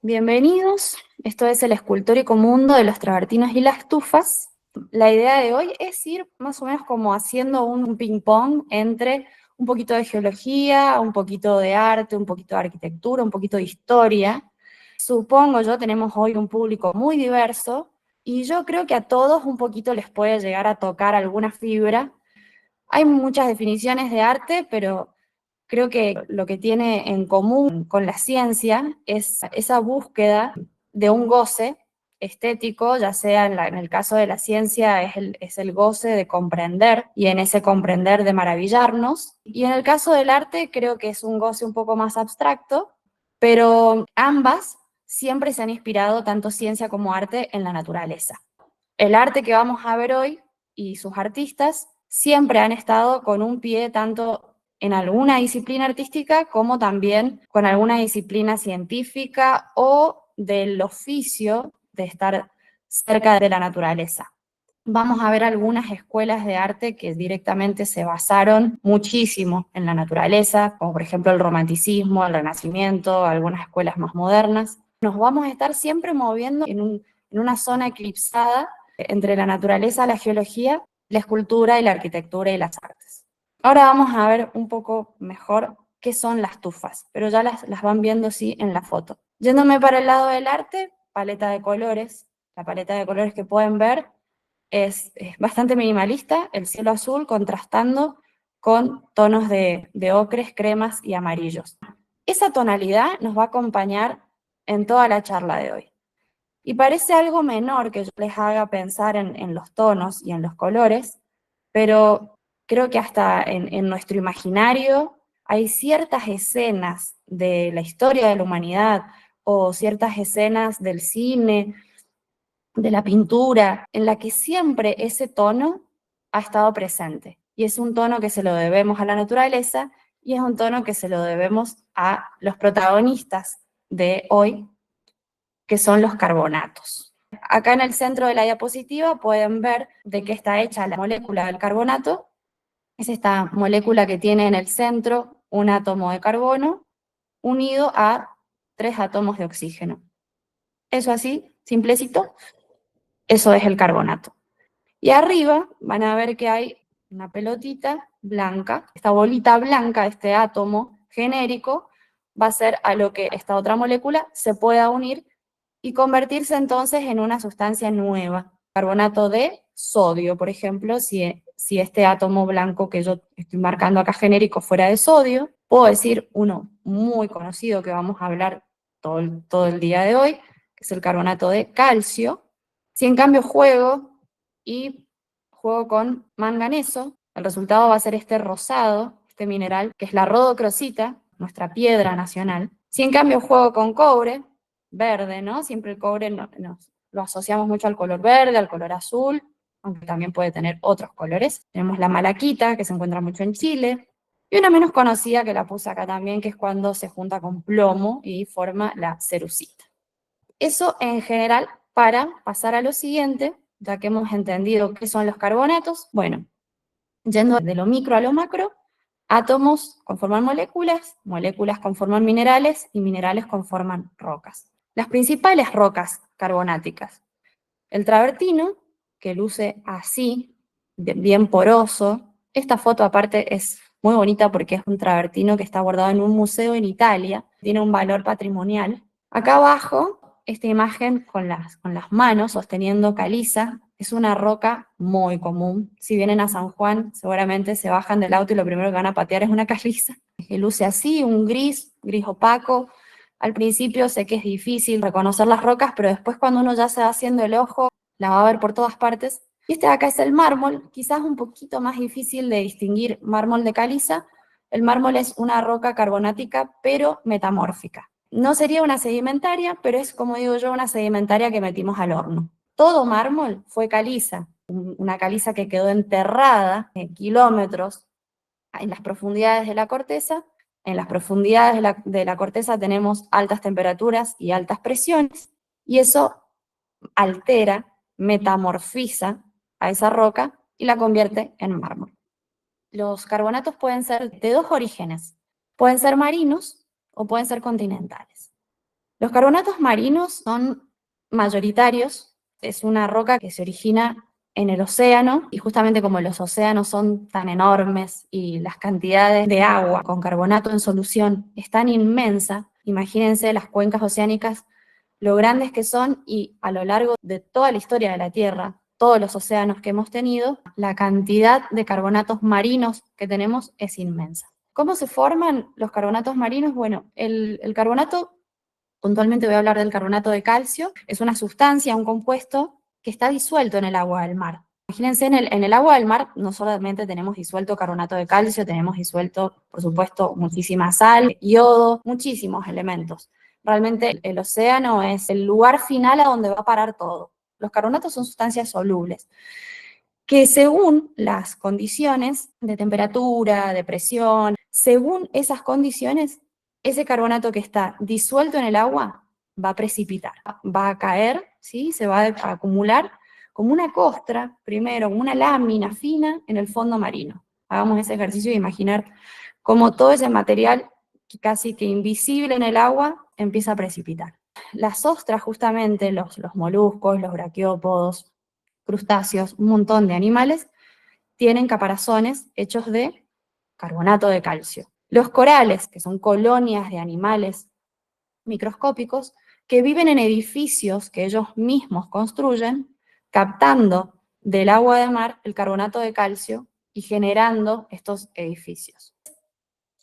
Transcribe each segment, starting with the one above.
Bienvenidos, esto es el escultórico mundo de los travertinos y las tufas. La idea de hoy es ir más o menos como haciendo un ping-pong entre un poquito de geología, un poquito de arte, un poquito de arquitectura, un poquito de historia. Supongo yo tenemos hoy un público muy diverso y yo creo que a todos un poquito les puede llegar a tocar alguna fibra. Hay muchas definiciones de arte, pero creo que lo que tiene en común con la ciencia es esa búsqueda de un goce estético, ya sea en el caso de la ciencia es el goce de comprender y en ese comprender de maravillarnos, y en el caso del arte creo que es un goce un poco más abstracto, pero ambas siempre se han inspirado, tanto ciencia como arte, en la naturaleza. El arte que vamos a ver hoy y sus artistas siempre han estado con un pie tanto en alguna disciplina artística como también con alguna disciplina científica o del oficio de estar cerca de la naturaleza. Vamos a ver algunas escuelas de arte que directamente se basaron muchísimo en la naturaleza, como por ejemplo el romanticismo, el renacimiento, algunas escuelas más modernas. Nos vamos a estar siempre moviendo en una zona eclipsada entre la naturaleza, la geología, la escultura y la arquitectura y las artes. Ahora vamos a ver un poco mejor qué son las tufas, pero ya las van viendo sí en la foto. Yéndome para el lado del arte, paleta de colores. La paleta de colores que pueden ver es bastante minimalista, el cielo azul contrastando con tonos de ocres, cremas y amarillos. Esa tonalidad nos va a acompañar en toda la charla de hoy. Y parece algo menor que yo les haga pensar en los tonos y en los colores, pero creo que hasta en nuestro imaginario hay ciertas escenas de la historia de la humanidad o ciertas escenas del cine, de la pintura, en la que siempre ese tono ha estado presente. Y es un tono que se lo debemos a la naturaleza y es un tono que se lo debemos a los protagonistas de hoy, que son los carbonatos. Acá en el centro de la diapositiva pueden ver de qué está hecha la molécula del carbonato. Es esta molécula que tiene en el centro un átomo de carbono unido a 3 átomos de oxígeno. Eso así, simplecito, eso es el carbonato. Y arriba van a ver que hay una pelotita blanca. Esta bolita blanca, este átomo genérico, va a ser a lo que esta otra molécula se pueda unir y convertirse entonces en una sustancia nueva. Carbonato de sodio, por ejemplo, si este átomo blanco que yo estoy marcando acá genérico fuera de sodio, puedo decir uno muy conocido que vamos a hablar todo el día de hoy, que es el carbonato de calcio. Si en cambio juego con manganeso, el resultado va a ser este rosado, este mineral, que es la rodocrosita, nuestra piedra nacional. Si en cambio juego con cobre, verde, ¿no? Siempre el cobre lo asociamos mucho al color verde, al color azul, aunque también puede tener otros colores. Tenemos la malaquita, que se encuentra mucho en Chile, y una menos conocida que la puse acá también, que es cuando se junta con plomo y forma la cerucita. Eso en general para pasar a lo siguiente, ya que hemos entendido qué son los carbonatos. Bueno, yendo de lo micro a lo macro, átomos conforman moléculas, moléculas conforman minerales y minerales conforman rocas. Las principales rocas carbonáticas: el travertino, que luce así, bien poroso. Esta foto aparte es muy bonita porque es un travertino que está guardado en un museo en Italia, tiene un valor patrimonial. Acá abajo, esta imagen con las manos sosteniendo caliza, es una roca muy común. Si vienen a San Juan, seguramente se bajan del auto y lo primero que van a patear es una caliza, que luce así, un gris opaco. Al principio sé que es difícil reconocer las rocas, pero después cuando uno ya se va haciendo el ojo, la va a ver por todas partes. Y este de acá es el mármol, quizás un poquito más difícil de distinguir mármol de caliza. El mármol es una roca carbonática, pero metamórfica. No sería una sedimentaria, pero es, como digo yo, una sedimentaria que metimos al horno. Todo mármol fue caliza, una caliza que quedó enterrada en kilómetros en las profundidades de la corteza. En las profundidades de la corteza tenemos altas temperaturas y altas presiones, y eso altera, metamorfiza a esa roca y la convierte en mármol. Los carbonatos pueden ser de dos orígenes, pueden ser marinos o pueden ser continentales. Los carbonatos marinos son mayoritarios, es una roca que se origina en el océano, y justamente como los océanos son tan enormes y las cantidades de agua con carbonato en solución es tan inmensa, imagínense las cuencas oceánicas, lo grandes que son, y a lo largo de toda la historia de la Tierra, todos los océanos que hemos tenido, la cantidad de carbonatos marinos que tenemos es inmensa. ¿Cómo se forman los carbonatos marinos? Bueno, el carbonato, puntualmente voy a hablar del carbonato de calcio, es una sustancia, un compuesto que está disuelto en el agua del mar. Imagínense, en el agua del mar no solamente tenemos disuelto carbonato de calcio, tenemos disuelto, por supuesto, muchísima sal, yodo, muchísimos elementos. Realmente el océano es el lugar final a donde va a parar todo. Los carbonatos son sustancias solubles, que según las condiciones de temperatura, de presión, según esas condiciones, ese carbonato que está disuelto en el agua va a precipitar, va a caer, ¿sí? Se va a acumular como una costra, primero, como una lámina fina en el fondo marino. Hagamos ese ejercicio de imaginar cómo todo ese material casi que invisible en el agua empieza a precipitar. Las ostras, justamente, los moluscos, los braquiópodos, crustáceos, un montón de animales, tienen caparazones hechos de carbonato de calcio. Los corales, que son colonias de animales microscópicos, que viven en edificios que ellos mismos construyen, captando del agua de mar el carbonato de calcio y generando estos edificios.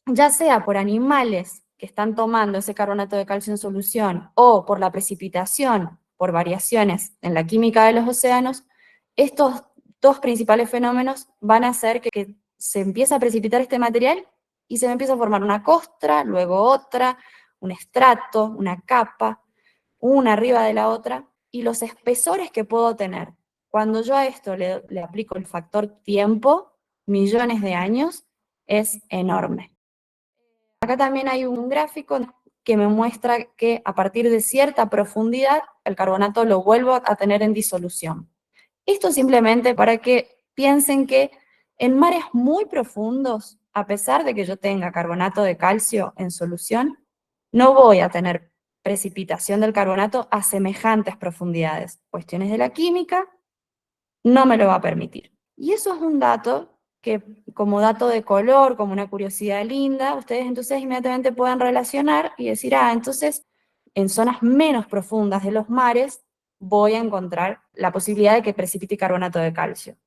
Ya sea por animales que están tomando ese carbonato de calcio en solución o por la precipitación, por variaciones en la química de los océanos, estos dos principales fenómenos van a hacer que se empiece a precipitar este material y se empieza a formar una costra, luego otra, un estrato, una capa, una arriba de la otra, y los espesores que puedo tener. Cuando yo a esto le aplico el factor tiempo, millones de años, es enorme. Acá también hay un gráfico que me muestra que a partir de cierta profundidad el carbonato lo vuelvo a tener en disolución. Esto simplemente para que piensen que en mares muy profundos, a pesar de que yo tenga carbonato de calcio en solución, no voy a tener precipitación del carbonato a semejantes profundidades. Cuestiones de la química no me lo va a permitir. Y eso es un dato que, como dato de color, como una curiosidad linda, ustedes entonces inmediatamente pueden relacionar y decir, entonces en zonas menos profundas de los mares voy a encontrar la posibilidad de que precipite carbonato de calcio.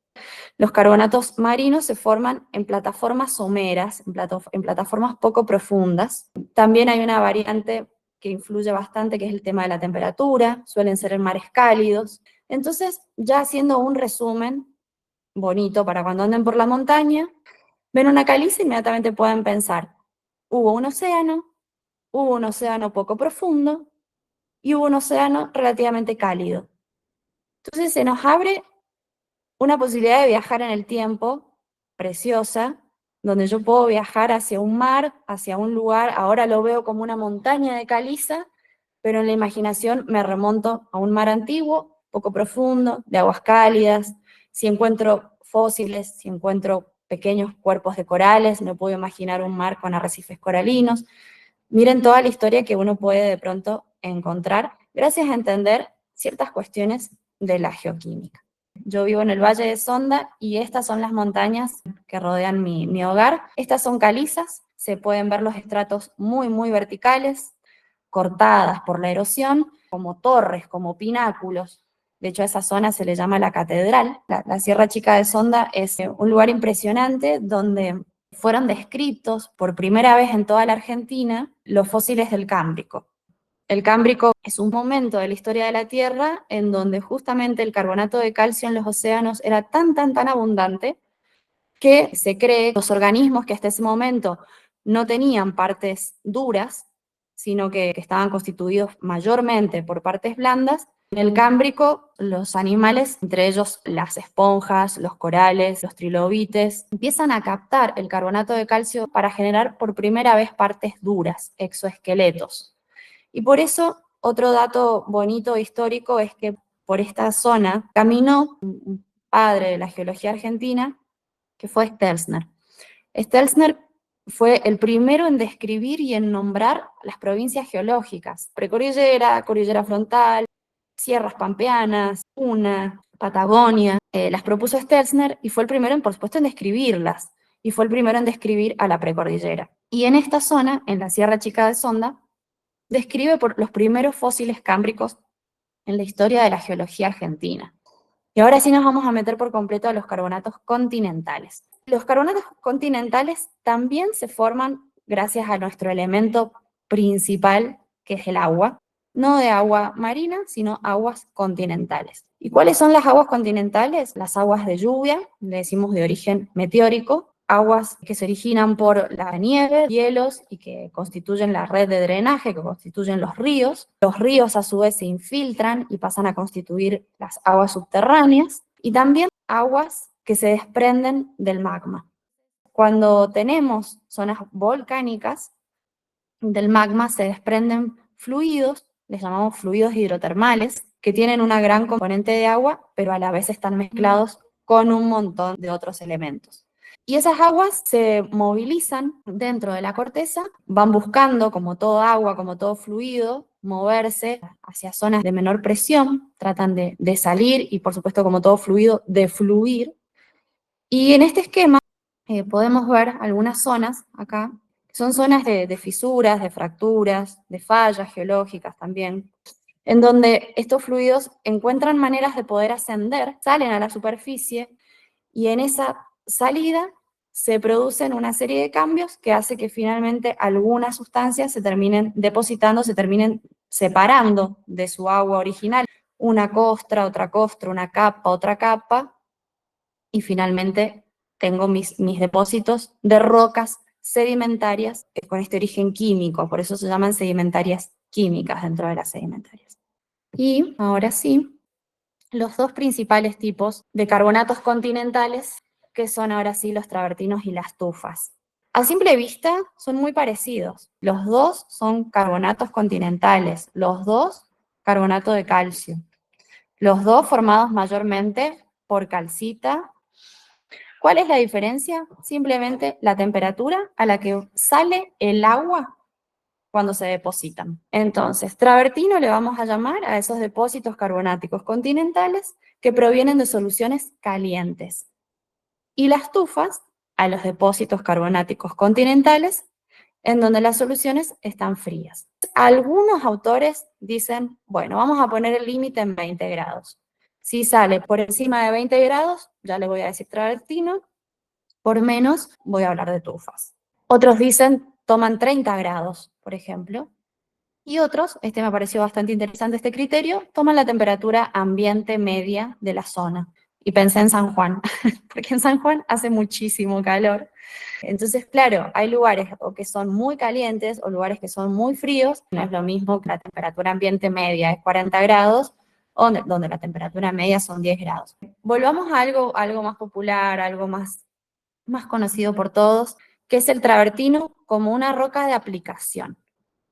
Los carbonatos marinos se forman en plataformas someras, en plataformas poco profundas. También hay una variante que influye bastante, que es el tema de la temperatura, suelen ser en mares cálidos. Entonces, ya haciendo un resumen bonito para cuando anden por la montaña, ven una caliza e inmediatamente pueden pensar, hubo un océano poco profundo y hubo un océano relativamente cálido. Entonces se nos abre una posibilidad de viajar en el tiempo preciosa, donde yo puedo viajar hacia un mar, hacia un lugar, ahora lo veo como una montaña de caliza, pero en la imaginación me remonto a un mar antiguo, poco profundo, de aguas cálidas. Si encuentro fósiles, si encuentro pequeños cuerpos de corales, me puedo imaginar un mar con arrecifes coralinos. Miren toda la historia que uno puede de pronto encontrar gracias a entender ciertas cuestiones de la geoquímica. Yo vivo en el Valle de Sonda y estas son las montañas que rodean mi hogar. Estas son calizas, se pueden ver los estratos muy, muy verticales, cortadas por la erosión, como torres, como pináculos. De hecho, a esa zona se le llama la catedral. La Sierra Chica de Sonda es un lugar impresionante donde fueron descritos por primera vez en toda la Argentina los fósiles del Cámbrico. El Cámbrico es un momento de la historia de la Tierra en donde justamente el carbonato de calcio en los océanos era tan, tan, tan abundante que se cree que los organismos que hasta ese momento no tenían partes duras, sino que estaban constituidos mayormente por partes blandas, en el Cámbrico los animales, entre ellos las esponjas, los corales, los trilobites, empiezan a captar el carbonato de calcio para generar por primera vez partes duras, exoesqueletos. Y por eso, otro dato bonito histórico es que por esta zona caminó un padre de la geología argentina, que fue Stelzner. Stelzner fue el primero en describir y en nombrar las provincias geológicas: precordillera, cordillera frontal, sierras pampeanas, Puna, Patagonia. Las propuso Stelzner y fue el primero, por supuesto, en describirlas, y fue el primero en describir a la precordillera. Y en esta zona, en la Sierra Chica de Sonda, describe por los primeros fósiles cámbricos en la historia de la geología argentina. Y ahora sí nos vamos a meter por completo a los carbonatos continentales. Los carbonatos continentales también se forman gracias a nuestro elemento principal, que es el agua, no de agua marina, sino aguas continentales. ¿Y cuáles son las aguas continentales? Las aguas de lluvia, le decimos de origen meteórico, aguas que se originan por la nieve, hielos, y que constituyen la red de drenaje, que constituyen los ríos. Los ríos a su vez se infiltran y pasan a constituir las aguas subterráneas, y también aguas que se desprenden del magma. Cuando tenemos zonas volcánicas, del magma se desprenden fluidos, les llamamos fluidos hidrotermales, que tienen una gran componente de agua, pero a la vez están mezclados con un montón de otros elementos. Y esas aguas se movilizan dentro de la corteza, van buscando, como todo agua, como todo fluido, moverse hacia zonas de menor presión, tratan de salir y, por supuesto, como todo fluido, de fluir. Y en este esquema podemos ver algunas zonas acá. Son zonas de fisuras, de fracturas, de fallas geológicas también, en donde estos fluidos encuentran maneras de poder ascender, salen a la superficie, y en esa salida se producen una serie de cambios que hace que finalmente algunas sustancias se terminen depositando, se terminen separando de su agua original. Una costra, una capa, otra capa, y finalmente tengo mis depósitos de rocas sedimentarias con este origen químico, por eso se llaman sedimentarias químicas dentro de las sedimentarias. Y ahora sí, los dos principales tipos de carbonatos continentales, que son ahora sí los travertinos y las tufas. A simple vista son muy parecidos. Los dos son carbonatos continentales, los dos carbonato de calcio, los dos formados mayormente por calcita. ¿Cuál es la diferencia? Simplemente la temperatura a la que sale el agua cuando se depositan. Entonces, travertino le vamos a llamar a esos depósitos carbonáticos continentales que provienen de soluciones calientes. Y las tufas a los depósitos carbonáticos continentales en donde las soluciones están frías. Algunos autores dicen, bueno, vamos a poner el límite en 20 grados. Si sale por encima de 20 grados, ya le voy a decir travertino. Por menos, voy a hablar de tufas. Otros dicen, toman 30 grados, por ejemplo. Y otros, este me pareció bastante interesante este criterio, toman la temperatura ambiente media de la zona. Y pensé en San Juan, porque en San Juan hace muchísimo calor. Entonces, claro, hay lugares o que son muy calientes o lugares que son muy fríos. No es lo mismo que la temperatura ambiente media es 40 grados, o donde la temperatura media son 10 grados. Volvamos a algo más popular, algo más conocido por todos, que es el travertino como una roca de aplicación.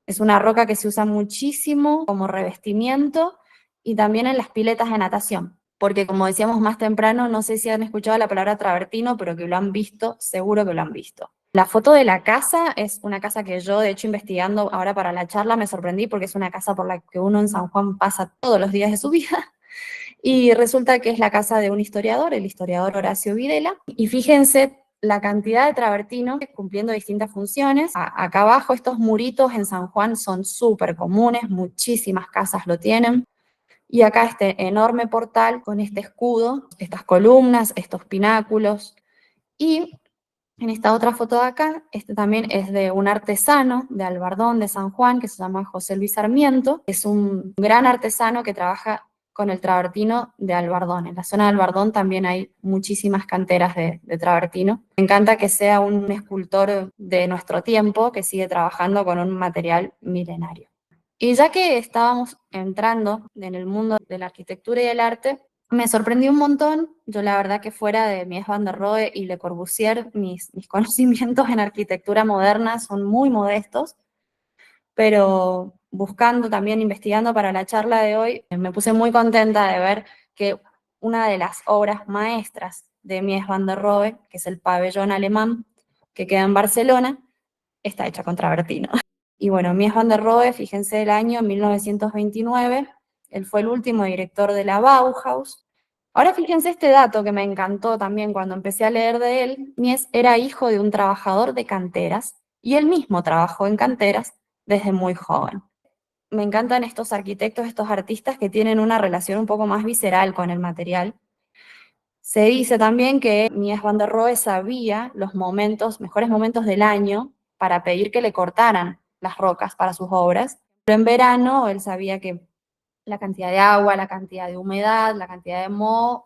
Es una roca que se usa muchísimo como revestimiento y también en las piletas de natación, porque como decíamos más temprano, no sé si han escuchado la palabra travertino, pero que lo han visto, seguro que lo han visto. La foto de la casa es una casa que yo, de hecho, investigando ahora para la charla, me sorprendí porque es una casa por la que uno en San Juan pasa todos los días de su vida. Y resulta que es la casa de un historiador, el historiador Horacio Videla. Y fíjense la cantidad de travertinos cumpliendo distintas funciones. Acá abajo estos muritos en San Juan son súper comunes, muchísimas casas lo tienen. Y acá este enorme portal con este escudo, estas columnas, estos pináculos. Y en esta otra foto de acá, este también es de un artesano de Albardón, de San Juan, que se llama José Luis Sarmiento. Es un gran artesano que trabaja con el travertino de Albardón. En la zona de Albardón también hay muchísimas canteras de travertino. Me encanta que sea un escultor de nuestro tiempo que sigue trabajando con un material milenario. Y ya que estábamos entrando en el mundo de la arquitectura y el arte, me sorprendió un montón. Yo la verdad que fuera de Mies van der Rohe y Le Corbusier, mis conocimientos en arquitectura moderna son muy modestos, pero buscando también, investigando para la charla de hoy, me puse muy contenta de ver que una de las obras maestras de Mies van der Rohe, que es el pabellón alemán, que queda en Barcelona, está hecha con travertino. Y bueno, Mies van der Rohe, fíjense el año 1929, él fue el último director de la Bauhaus. Ahora fíjense este dato que me encantó también cuando empecé a leer de él. Mies era hijo de un trabajador de canteras y él mismo trabajó en canteras desde muy joven. Me encantan estos arquitectos, estos artistas que tienen una relación un poco más visceral con el material. Se dice también que Mies van der Rohe sabía los mejores momentos del año para pedir que le cortaran las rocas para sus obras. Pero en verano él sabía que la cantidad de agua, la cantidad de humedad, la cantidad de moho,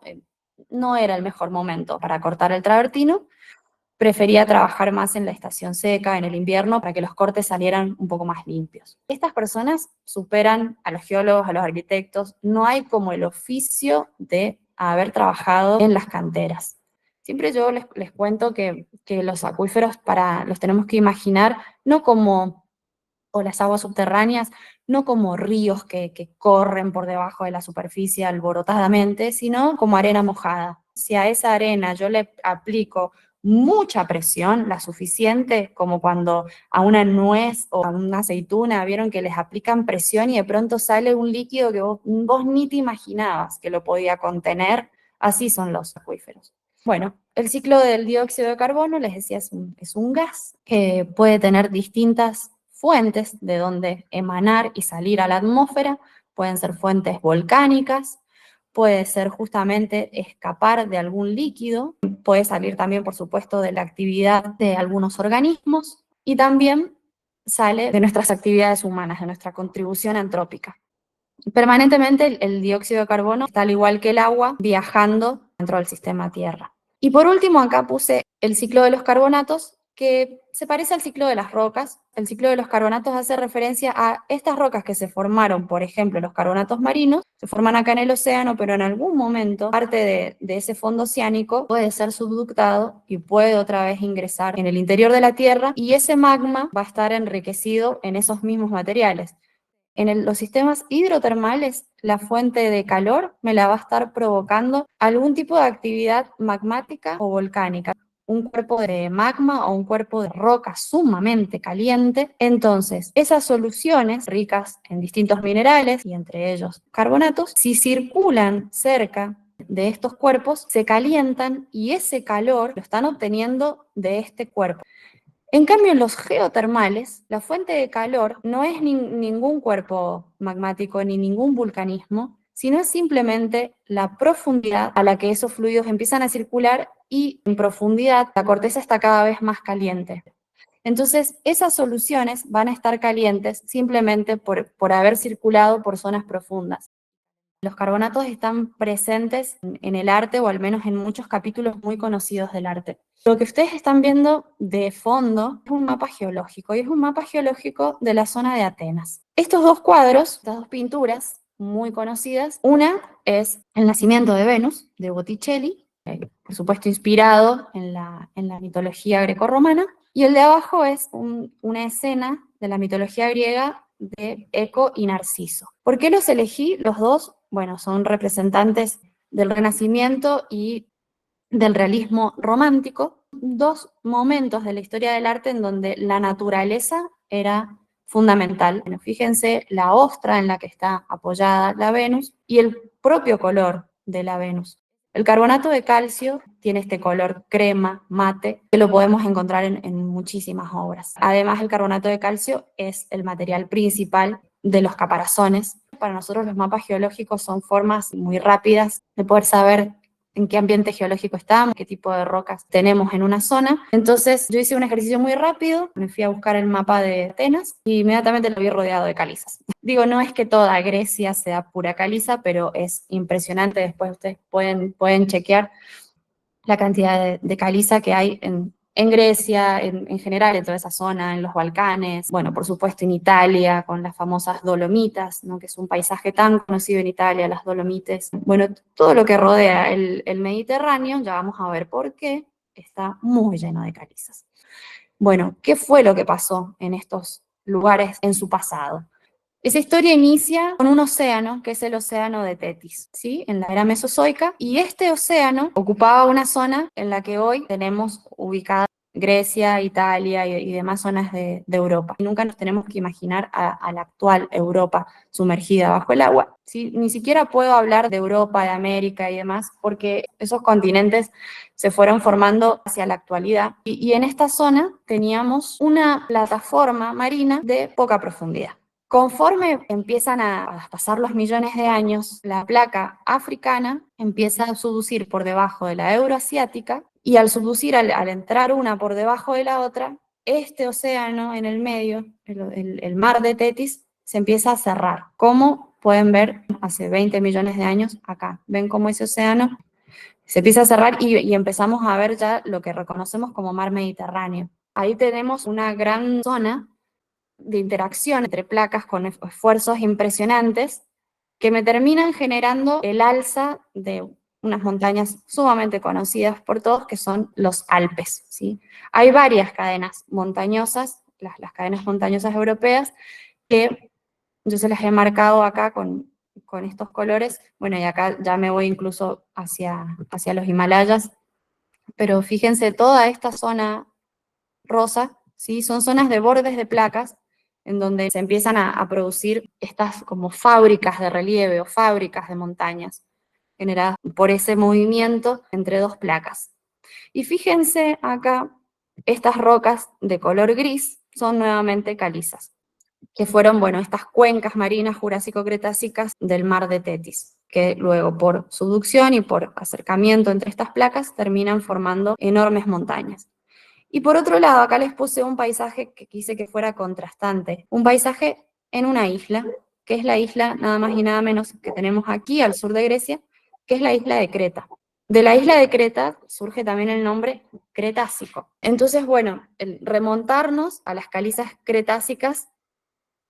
no era el mejor momento para cortar el travertino. Prefería trabajar más en la estación seca, en el invierno, para que los cortes salieran un poco más limpios. Estas personas superan a los geólogos, a los arquitectos. No hay como el oficio de haber trabajado en las canteras. Siempre yo les cuento que los acuíferos los tenemos que imaginar no como, o las aguas subterráneas, no como ríos que corren por debajo de la superficie alborotadamente, sino como arena mojada. Si a esa arena yo le aplico mucha presión, la suficiente, como cuando a una nuez o a una aceituna, vieron que les aplican presión y de pronto sale un líquido que vos ni te imaginabas que lo podía contener, así son los acuíferos. Bueno, el ciclo del dióxido de carbono, les decía, es un gas que puede tener distintas fuentes de donde emanar y salir a la atmósfera. Pueden ser fuentes volcánicas, puede ser justamente escapar de algún líquido, puede salir también, por supuesto, de la actividad de algunos organismos y también sale de nuestras actividades humanas, de nuestra contribución antrópica. Permanentemente el dióxido de carbono está al igual que el agua viajando dentro del sistema Tierra. Y por último acá puse el ciclo de los carbonatos, que se parece al ciclo de las rocas. El ciclo de los carbonatos hace referencia a estas rocas que se formaron, por ejemplo, los carbonatos marinos, se forman acá en el océano, pero en algún momento parte de ese fondo oceánico puede ser subductado y puede otra vez ingresar en el interior de la Tierra, y ese magma va a estar enriquecido en esos mismos materiales. En los sistemas hidrotermales, la fuente de calor me la va a estar provocando algún tipo de actividad magmática o volcánica, un cuerpo de magma o un cuerpo de roca sumamente caliente. Entonces, esas soluciones ricas en distintos minerales y entre ellos carbonatos, si circulan cerca de estos cuerpos, se calientan y ese calor lo están obteniendo de este cuerpo. En cambio, en los geotermales, la fuente de calor no es ningún cuerpo magmático ni ningún vulcanismo, sino es simplemente la profundidad a la que esos fluidos empiezan a circular, y en profundidad la corteza está cada vez más caliente. Entonces, esas soluciones van a estar calientes simplemente por haber circulado por zonas profundas. Los carbonatos están presentes en el arte, o al menos en muchos capítulos muy conocidos del arte. Lo que ustedes están viendo de fondo es un mapa geológico, y es un mapa geológico de la zona de Atenas. Estos dos cuadros, estas dos pinturas muy conocidas, una es El nacimiento de Venus, de Botticelli, por supuesto inspirado en la mitología grecorromana, y el de abajo es una escena de la mitología griega de Eco y Narciso. ¿Por qué los elegí? Los dos, bueno, son representantes del Renacimiento y del realismo romántico, dos momentos de la historia del arte en donde la naturaleza era fundamental. Bueno, fíjense la ostra en la que está apoyada la Venus y el propio color de la Venus. El carbonato de calcio tiene este color crema, mate, que lo podemos encontrar en muchísimas obras. Además, el carbonato de calcio es el material principal de los caparazones. Para nosotros los mapas geológicos son formas muy rápidas de poder saber en qué ambiente geológico estamos, qué tipo de rocas tenemos en una zona. Entonces yo hice un ejercicio muy rápido, me fui a buscar el mapa de Atenas y inmediatamente lo vi rodeado de calizas. Digo, no es que toda Grecia sea pura caliza, pero es impresionante. Después ustedes pueden chequear la cantidad de caliza que hay en Grecia, en general, en toda esa zona, en los Balcanes, bueno, por supuesto en Italia, con las famosas Dolomitas, ¿no? Que es un paisaje tan conocido en Italia, las Dolomites. Bueno, todo lo que rodea el Mediterráneo, ya vamos a ver por qué, está muy lleno de calizas. Bueno, ¿qué fue lo que pasó en estos lugares en su pasado? Esa historia inicia con un océano, que es el océano de Tetis, ¿sí? En la era mesozoica, y este océano ocupaba una zona en la que hoy tenemos ubicada Grecia, Italia y demás zonas de Europa. Nunca nos tenemos que imaginar a la actual Europa sumergida bajo el agua. ¿Sí? Ni siquiera puedo hablar de Europa, de América y demás, porque esos continentes se fueron formando hacia la actualidad. Y en esta zona teníamos una plataforma marina de poca profundidad. Conforme empiezan a pasar los millones de años, la placa africana empieza a subducir por debajo de la euroasiática y al subducir, al entrar una por debajo de la otra, este océano en el medio, el mar de Tetis, se empieza a cerrar. Como pueden ver hace 20 millones de años acá. Ven cómo ese océano se empieza a cerrar y empezamos a ver ya lo que reconocemos como mar Mediterráneo. Ahí tenemos una gran zona de interacción entre placas con esfuerzos impresionantes que me terminan generando el alza de unas montañas sumamente conocidas por todos, que son los Alpes, ¿sí? Hay varias cadenas montañosas, las cadenas montañosas europeas, que yo se las he marcado acá con estos colores. Bueno, y acá ya me voy incluso hacia los Himalayas, pero fíjense, toda esta zona rosa, ¿sí? Son zonas de bordes de placas en donde se empiezan a producir estas como fábricas de relieve o fábricas de montañas generadas por ese movimiento entre dos placas. Y fíjense acá, estas rocas de color gris son nuevamente calizas, que fueron, bueno, estas cuencas marinas jurásico-cretácicas del mar de Tetis, que luego por subducción y por acercamiento entre estas placas terminan formando enormes montañas. Y por otro lado, acá les puse un paisaje que quise que fuera contrastante, un paisaje en una isla, que es la isla nada más y nada menos que tenemos aquí al sur de Grecia, que es la isla de Creta. De la isla de Creta surge también el nombre Cretácico. Entonces, bueno, el remontarnos a las calizas cretácicas,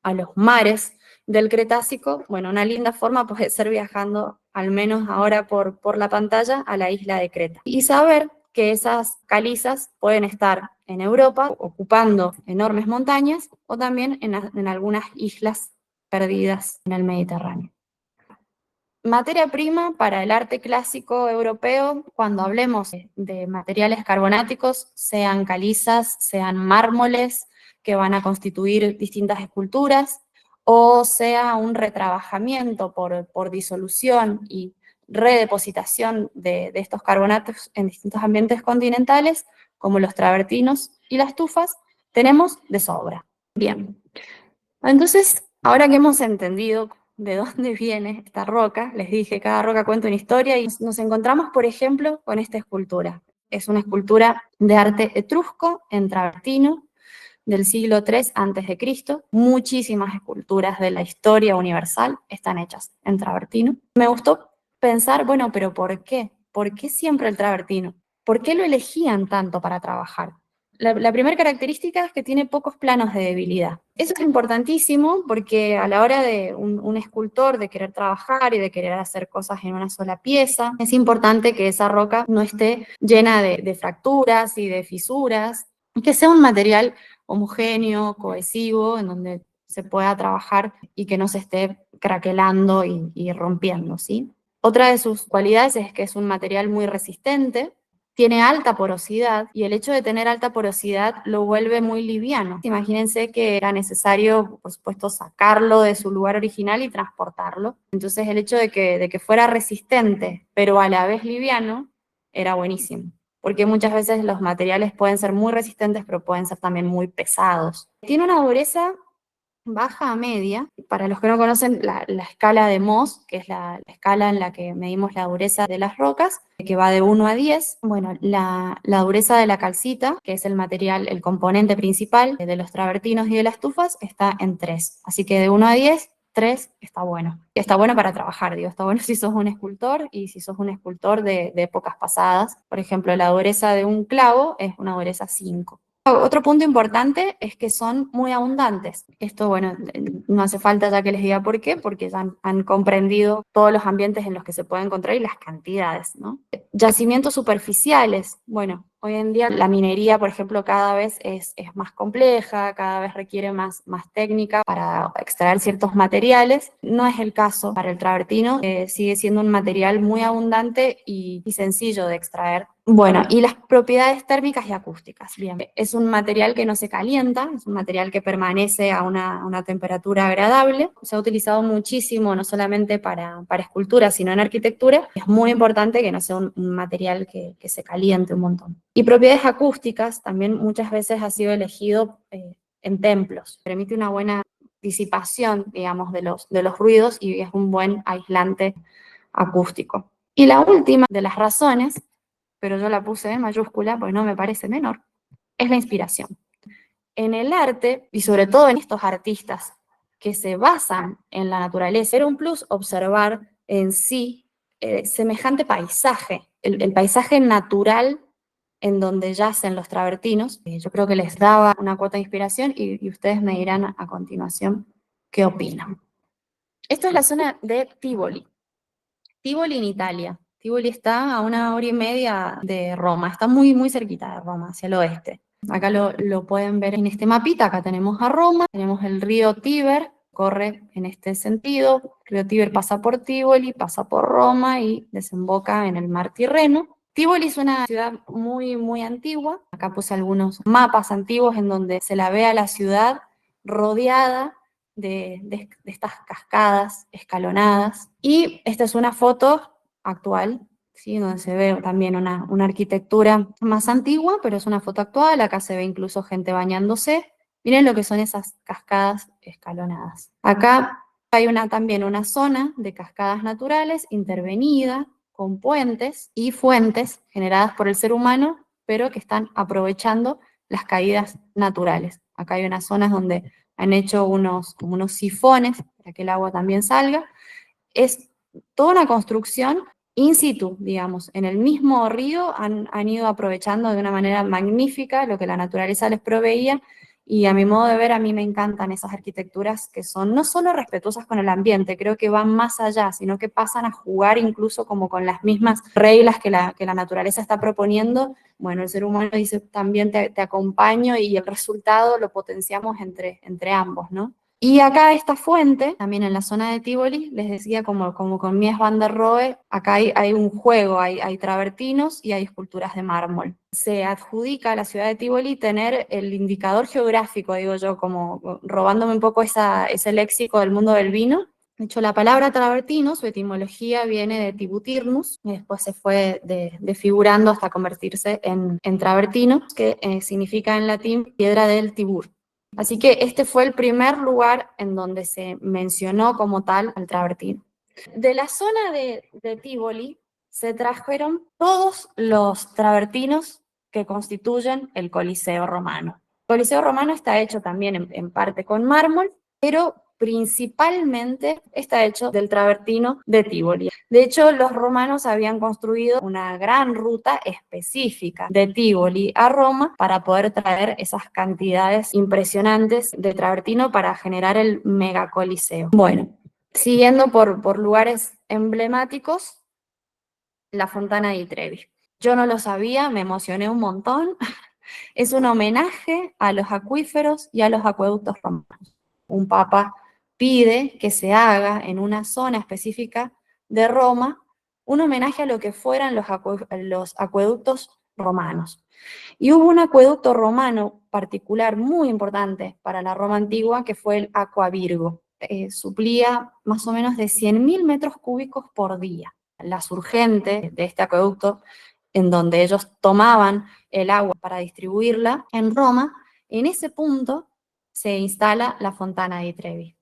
a los mares del Cretácico, bueno, una linda forma puede ser viajando, al menos ahora por la pantalla, a la isla de Creta. Y saber que esas calizas pueden estar en Europa, ocupando enormes montañas, o también en algunas islas perdidas en el Mediterráneo. Materia prima para el arte clásico europeo, cuando hablemos de materiales carbonáticos, sean calizas, sean mármoles, que van a constituir distintas esculturas, o sea un retrabajamiento por disolución y redepositación de estos carbonatos en distintos ambientes continentales, como los travertinos y las tufas, tenemos de sobra. Bien, entonces, ahora que hemos entendido de dónde viene esta roca, les dije, cada roca cuenta una historia y nos encontramos, por ejemplo, con esta escultura. Es una escultura de arte etrusco en travertino del siglo III a.C. Muchísimas esculturas de la historia universal están hechas en travertino. Me gustó pensar, bueno, pero ¿por qué? ¿Por qué siempre el travertino? ¿Por qué lo elegían tanto para trabajar? La primera característica es que tiene pocos planos de debilidad. Eso es importantísimo porque a la hora de un escultor de querer trabajar y de querer hacer cosas en una sola pieza, es importante que esa roca no esté llena de fracturas y de fisuras, que sea un material homogéneo, cohesivo, en donde se pueda trabajar y que no se esté craquelando y rompiendo, ¿sí? Otra de sus cualidades es que es un material muy resistente, tiene alta porosidad y el hecho de tener alta porosidad lo vuelve muy liviano. Imagínense que era necesario, por supuesto, sacarlo de su lugar original y transportarlo. Entonces el hecho de que fuera resistente, pero a la vez liviano, era buenísimo. Porque muchas veces los materiales pueden ser muy resistentes, pero pueden ser también muy pesados. Tiene una dureza baja a media. Para los que no conocen la escala de Mohs, que es la escala en la que medimos la dureza de las rocas, que va de 1 a 10, bueno, la dureza de la calcita, que es el material, el componente principal de los travertinos y de las tufas, está en 3. Así que de 1 a 10, 3 está bueno. Está bueno para trabajar, digo, está bueno si sos un escultor y si sos un escultor de épocas pasadas. Por ejemplo, la dureza de un clavo es una dureza 5. Otro punto importante es que son muy abundantes. Esto, bueno, no hace falta ya que les diga por qué, porque ya han comprendido todos los ambientes en los que se puede encontrar y las cantidades, ¿no? Yacimientos superficiales. Bueno, Hoy en día la minería, por ejemplo, cada vez es más compleja, cada vez requiere más técnica para extraer ciertos materiales. No es el caso para el travertino, sigue siendo un material muy abundante y sencillo de extraer. Bueno, y las propiedades térmicas y acústicas. Bien, es un material que no se calienta, es un material que permanece a una temperatura agradable. Se ha utilizado muchísimo, no solamente para escultura, sino en arquitectura. Es muy importante que no sea un material que se caliente un montón. Y propiedades acústicas, también muchas veces ha sido elegido en templos. Permite una buena disipación, digamos, de los ruidos y es un buen aislante acústico. Y la última de las razones, pero yo la puse en mayúscula porque no me parece menor, es la inspiración. En el arte, y sobre todo en estos artistas que se basan en la naturaleza, era un plus observar en sí semejante paisaje, el paisaje natural en donde yacen los travertinos. Yo creo que les daba una cuota de inspiración y ustedes me dirán a continuación qué opinan. Esto es la zona de Tivoli. Tivoli en Italia. Tivoli está a 1 hora y media de Roma, está muy cerquita de Roma, hacia el oeste. Acá lo pueden ver en este mapita, acá tenemos a Roma, tenemos el río Tíber, corre en este sentido, el río Tíber pasa por Tivoli, pasa por Roma y desemboca en el mar Tirreno. Tivoli es una ciudad muy antigua, acá puse algunos mapas antiguos en donde se la ve a la ciudad rodeada de estas cascadas escalonadas. Y esta es una foto actual, ¿sí? Donde se ve también una arquitectura más antigua, pero es una foto actual. Acá se ve incluso gente bañándose. Miren lo que son esas cascadas escalonadas. Acá hay también una zona de cascadas naturales intervenida con puentes y fuentes generadas por el ser humano, pero que están aprovechando las caídas naturales. Acá hay unas zonas donde han hecho como unos sifones para que el agua también salga. Es toda una construcción in situ, digamos, en el mismo río han ido aprovechando de una manera magnífica lo que la naturaleza les proveía, y a mi modo de ver, a mí me encantan esas arquitecturas que son no solo respetuosas con el ambiente, creo que van más allá, sino que pasan a jugar incluso como con las mismas reglas que la naturaleza está proponiendo. Bueno, el ser humano dice, también te acompaño, y el resultado lo potenciamos entre ambos, ¿no? Y acá esta fuente, también en la zona de Tivoli, les decía, como con Mies van der Rohe, acá hay un juego, hay travertinos y hay esculturas de mármol. Se adjudica a la ciudad de Tivoli tener el indicador geográfico, digo yo, como robándome un poco ese léxico del mundo del vino. De hecho, la palabra travertino, su etimología viene de tibutirnus, y después se fue desfigurando hasta convertirse en travertino, que significa en latín piedra del Tibur. Así que este fue el primer lugar en donde se mencionó como tal al travertino. De la zona de Tivoli se trajeron todos los travertinos que constituyen el Coliseo romano. El Coliseo romano está hecho también en parte con mármol, pero principalmente está hecho del travertino de Tivoli. De hecho, los romanos habían construido una gran ruta específica de Tivoli a Roma para poder traer esas cantidades impresionantes de travertino para generar el megacoliseo. Bueno, siguiendo por lugares emblemáticos, la Fontana di Trevi. Yo no lo sabía, me emocioné un montón. Es un homenaje a los acuíferos y a los acueductos romanos. Un papa pide que se haga en una zona específica de Roma un homenaje a lo que fueran los acueductos romanos. Y hubo un acueducto romano particular muy importante para la Roma antigua, que fue el Aqua Virgo. Suplía más o menos de 100.000 metros cúbicos por día. La surgente de este acueducto, en donde ellos tomaban el agua para distribuirla en Roma, en ese punto se instala la Fontana di Trevi.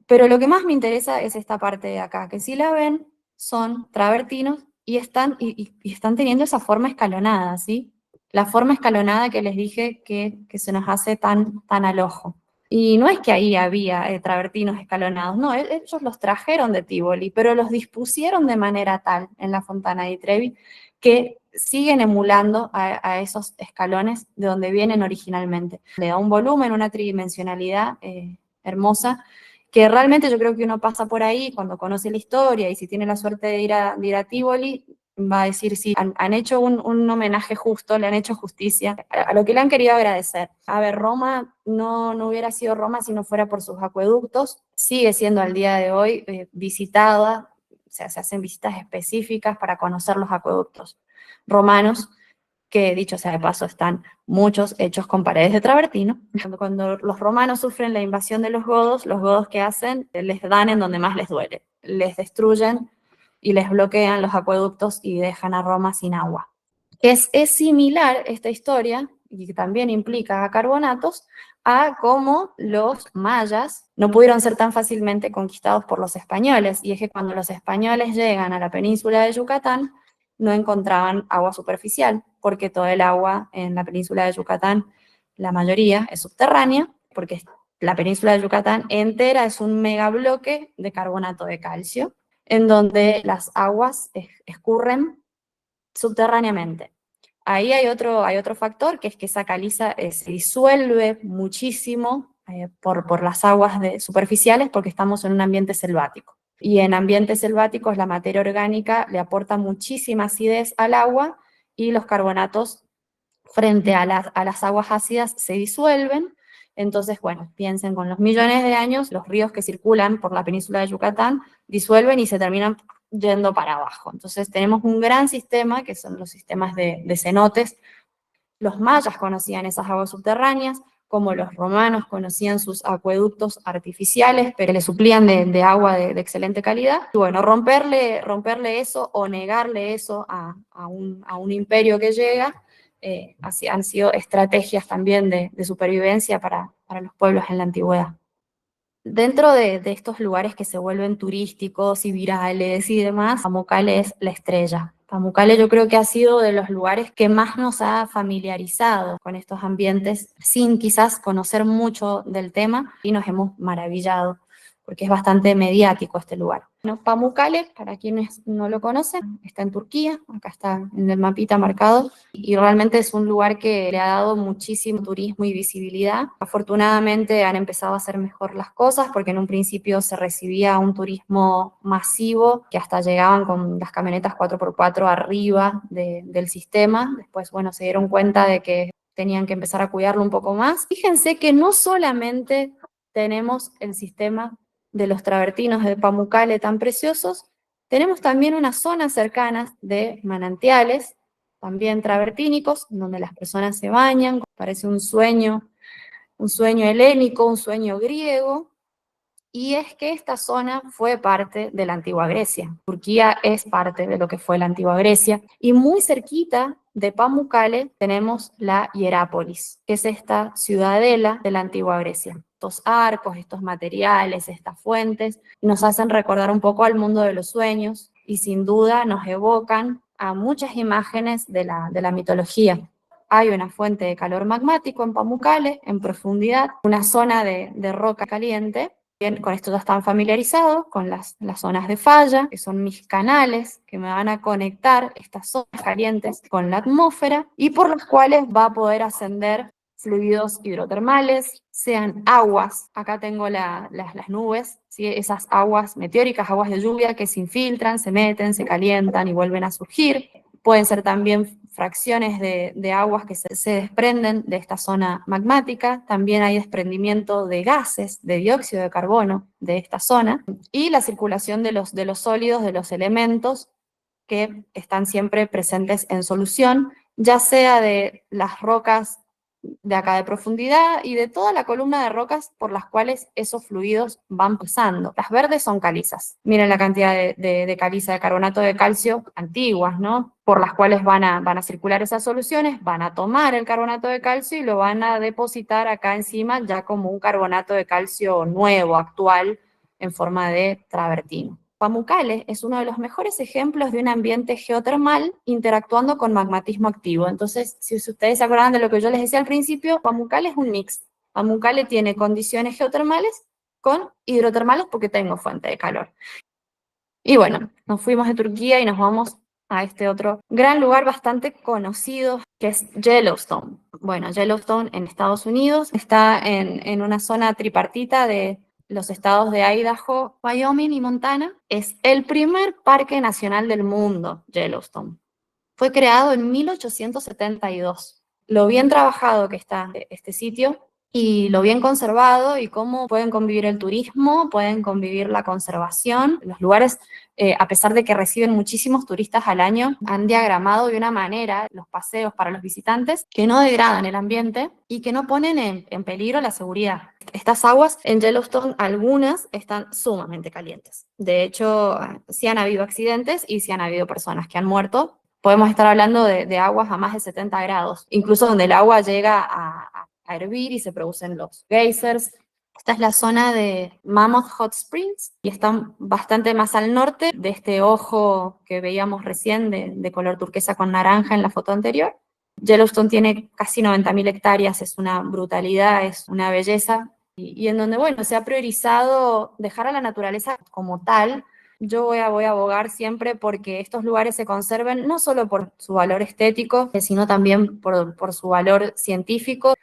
Pero lo que más me interesa es esta parte de acá, que si la ven, son travertinos y están teniendo esa forma escalonada, ¿sí? La forma escalonada que les dije que se nos hace tan al ojo. Y no es que ahí había travertinos escalonados, no, ellos los trajeron de Tivoli, pero los dispusieron de manera tal en la Fontana di Trevi que siguen emulando a esos escalones de donde vienen originalmente. Le da un volumen, una tridimensionalidad hermosa, que realmente yo creo que uno pasa por ahí cuando conoce la historia, y si tiene la suerte de ir a Tivoli, va a decir sí, han hecho un homenaje justo, le han hecho justicia a lo que le han querido agradecer. A ver, Roma no hubiera sido Roma si no fuera por sus acueductos, sigue siendo al día de hoy visitada, o sea, se hacen visitas específicas para conocer los acueductos romanos, que dicho sea de paso están muchos hechos con paredes de travertino. Cuando los romanos sufren la invasión de los godos ¿qué hacen? Les dan en donde más les duele, les destruyen y les bloquean los acueductos y dejan a Roma sin agua. Es similar esta historia, y que también implica a carbonatos, a cómo los mayas no pudieron ser tan fácilmente conquistados por los españoles, y es que cuando los españoles llegan a la península de Yucatán, no encontraban agua superficial, porque todo el agua en la península de Yucatán, la mayoría, es subterránea, porque la península de Yucatán entera es un megabloque de carbonato de calcio, en donde las aguas escurren subterráneamente. Ahí hay otro factor, que es que esa caliza se disuelve muchísimo por las aguas superficiales, porque estamos en un ambiente selvático. Y en ambientes selváticos la materia orgánica le aporta muchísima acidez al agua, y los carbonatos frente a las aguas ácidas se disuelven. Entonces, bueno, piensen, con los millones de años, los ríos que circulan por la península de Yucatán disuelven y se terminan yendo para abajo. Entonces tenemos un gran sistema, que son los sistemas de cenotes. Los mayas conocían esas aguas subterráneas, como los romanos conocían sus acueductos artificiales, pero le suplían de agua de excelente calidad. Y bueno, romperle eso o negarle eso a un imperio que llega, han sido estrategias también de supervivencia para los pueblos en la antigüedad. Dentro de estos lugares que se vuelven turísticos y virales y demás, Pamukkale es la estrella. Pamukkale yo creo que ha sido de los lugares que más nos ha familiarizado con estos ambientes sin quizás conocer mucho del tema, y nos hemos maravillado porque es bastante mediático este lugar. Bueno, Pamukkale, para quienes no lo conocen, está en Turquía, acá está en el mapita marcado, y realmente es un lugar que le ha dado muchísimo turismo y visibilidad. Afortunadamente han empezado a hacer mejor las cosas, porque en un principio se recibía un turismo masivo, que hasta llegaban con las camionetas 4x4 arriba del sistema. Después, bueno, se dieron cuenta de que tenían que empezar a cuidarlo un poco más. Fíjense que no solamente tenemos el sistema de los travertinos de Pamukkale tan preciosos, tenemos también unas zonas cercanas de manantiales, también travertínicos, donde las personas se bañan, parece un sueño helénico, un sueño griego, y es que esta zona fue parte de la antigua Grecia. Turquía es parte de lo que fue la antigua Grecia, y muy cerquita de Pamukkale tenemos la Hierápolis, que es esta ciudadela de la antigua Grecia. Estos arcos, estos materiales, estas fuentes, nos hacen recordar un poco al mundo de los sueños, y sin duda nos evocan a muchas imágenes de la mitología. Hay una fuente de calor magmático en Pamukkale, en profundidad, una zona de roca caliente. Bien, con esto ya están familiarizados con las zonas de falla, que son mis canales que me van a conectar estas zonas calientes con la atmósfera, y por las cuales va a poder ascender fluidos hidrotermales, sean aguas. Acá tengo las nubes, ¿sí? Esas aguas meteóricas, aguas de lluvia que se infiltran, se meten, se calientan y vuelven a surgir. Pueden ser también fracciones de aguas que se desprenden de esta zona magmática. También hay desprendimiento de gases, de dióxido de carbono de esta zona, y la circulación de los sólidos, de los elementos que están siempre presentes en solución, ya sea de las rocas de acá de profundidad y de toda la columna de rocas por las cuales esos fluidos van pasando. Las verdes son calizas. Miren la cantidad de caliza de carbonato de calcio antiguas, ¿no? Por las cuales van a circular esas soluciones, van a tomar el carbonato de calcio y lo van a depositar acá encima ya como un carbonato de calcio nuevo, actual, en forma de travertino. Pamukkale es uno de los mejores ejemplos de un ambiente geotermal interactuando con magmatismo activo. Entonces, si ustedes se acuerdan de lo que yo les decía al principio, Pamukkale es un mix. Pamukkale tiene condiciones geotermales con hidrotermales, porque tengo fuente de calor. Y bueno, nos fuimos de Turquía y nos vamos a este otro gran lugar bastante conocido, que es Yellowstone. Bueno, Yellowstone en Estados Unidos está en una zona tripartita de los estados de Idaho, Wyoming y Montana. Es el primer parque nacional del mundo, Yellowstone. Fue creado en 1872. Lo bien trabajado que está este sitio y lo bien conservado y cómo pueden convivir el turismo, pueden convivir la conservación. Los lugares, a pesar de que reciben muchísimos turistas al año, han diagramado de una manera los paseos para los visitantes que no degradan el ambiente y que no ponen en peligro la seguridad. Estas aguas en Yellowstone, algunas están sumamente calientes. De hecho, sí han habido accidentes y sí han habido personas que han muerto. Podemos estar hablando de aguas a más de 70 grados, incluso donde el agua llega a hervir y se producen los geysers. Esta es la zona de Mammoth Hot Springs y están bastante más al norte de este ojo que veíamos recién de color turquesa con naranja en la foto anterior. Yellowstone tiene casi 90.000 hectáreas, es una brutalidad, es una belleza, y en donde, bueno, se ha priorizado dejar a la naturaleza como tal. Yo voy a abogar siempre porque estos lugares se conserven no solo por su valor estético, sino también por su valor científico.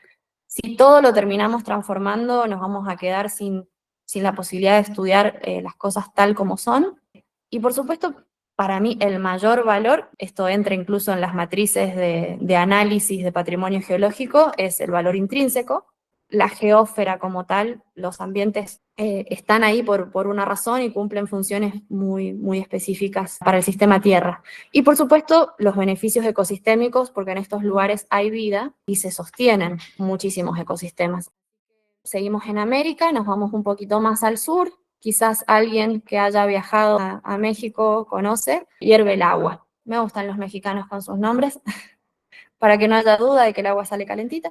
Si todo lo terminamos transformando, nos vamos a quedar sin la posibilidad de estudiar las cosas tal como son. Y por supuesto, para mí el mayor valor, esto entra incluso en las matrices de análisis de patrimonio geológico, es el valor intrínseco. La geósfera como tal, los ambientes están ahí por una razón y cumplen funciones muy específicas para el sistema Tierra. Y por supuesto, los beneficios ecosistémicos, porque en estos lugares hay vida y se sostienen muchísimos ecosistemas. Seguimos en América, nos vamos un poquito más al sur. Quizás alguien que haya viajado a México conoce, hierve el agua. Me gustan los mexicanos con sus nombres, para que no haya duda de que el agua sale calentita.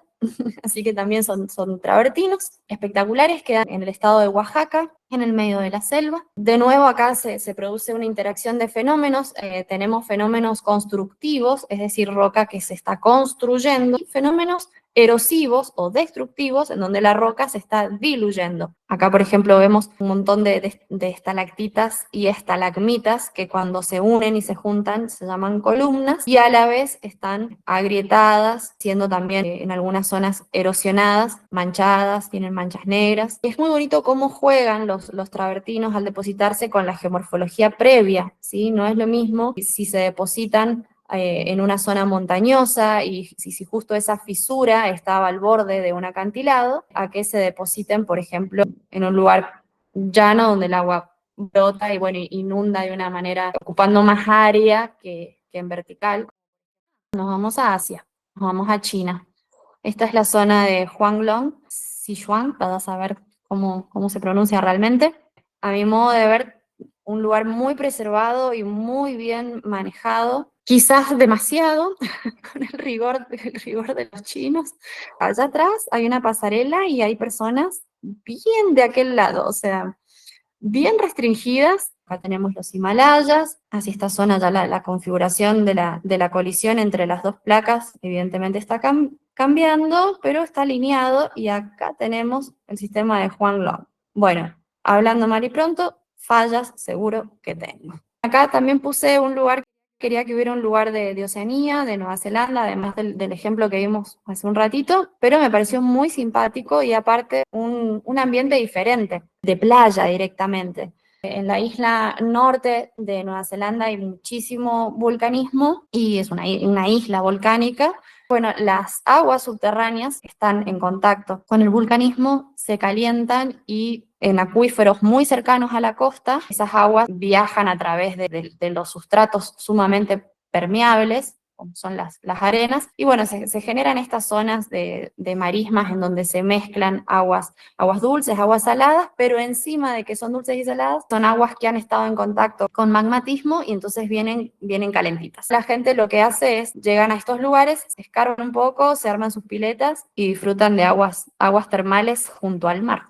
Así que también son travertinos espectaculares, quedan en el estado de Oaxaca, en el medio de la selva. De nuevo acá se produce una interacción de fenómenos, tenemos fenómenos constructivos, es decir, roca que se está construyendo, y fenómenos erosivos o destructivos, en donde la roca se está diluyendo. Acá, por ejemplo, vemos un montón de estalactitas y estalagmitas que cuando se unen y se juntan se llaman columnas y a la vez están agrietadas, siendo también en algunas zonas erosionadas, manchadas, tienen manchas negras. Es muy bonito cómo juegan los travertinos al depositarse con la geomorfología previa, ¿sí? No es lo mismo si se depositan en una zona montañosa y si justo esa fisura estaba al borde de un acantilado, a que se depositen, por ejemplo, en un lugar llano donde el agua brota y bueno, inunda de una manera ocupando más área que en vertical. Nos vamos a Asia, nos vamos a China. Esta es la zona de Huanglong, Sichuan, para saber cómo se pronuncia realmente. A mi modo de ver, un lugar muy preservado y muy bien manejado, quizás demasiado, con el rigor de los chinos. Allá atrás hay una pasarela y hay personas bien de aquel lado, o sea, bien restringidas. Acá tenemos los Himalayas, hacia esta zona ya la configuración de la colisión entre las dos placas evidentemente está cambiando, pero está alineado y acá tenemos el sistema de Huanglong. Bueno, hablando mal y pronto, fallas seguro que tengo. Acá también puse un lugar, quería que hubiera un lugar de Oceanía, de Nueva Zelanda, además del ejemplo que vimos hace un ratito, pero me pareció muy simpático y aparte un ambiente diferente, de playa directamente. En la isla norte de Nueva Zelanda hay muchísimo vulcanismo y es una isla volcánica. Bueno, las aguas subterráneas están en contacto con el vulcanismo, se calientan y en acuíferos muy cercanos a la costa, esas aguas viajan a través de los sustratos sumamente permeables, como son las arenas, y bueno, se generan estas zonas de marismas en donde se mezclan aguas dulces, aguas saladas, pero encima de que son dulces y saladas, son aguas que han estado en contacto con magmatismo y entonces vienen calentitas. La gente lo que hace es, llegan a estos lugares, se escarban un poco, se arman sus piletas y disfrutan de aguas termales junto al mar.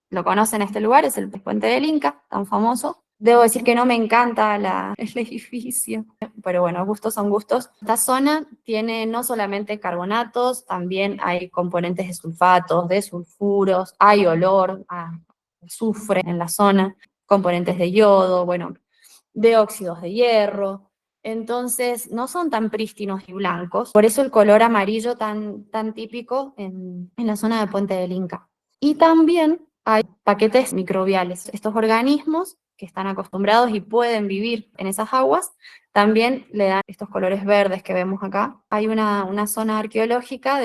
Lo conocen este lugar, es el Puente del Inca, tan famoso. Debo decir que no me encanta el edificio, pero bueno, gustos son gustos. Esta zona tiene no solamente carbonatos, también hay componentes de sulfatos, de sulfuros, hay olor a azufre en la zona, componentes de yodo, bueno, de óxidos de hierro. Entonces, no son tan prístinos y blancos, por eso el color amarillo tan típico en la zona de Puente del Inca. Y también hay paquetes microbiales. Estos organismos que están acostumbrados y pueden vivir en esas aguas, también le dan estos colores verdes que vemos acá. Hay una zona arqueológica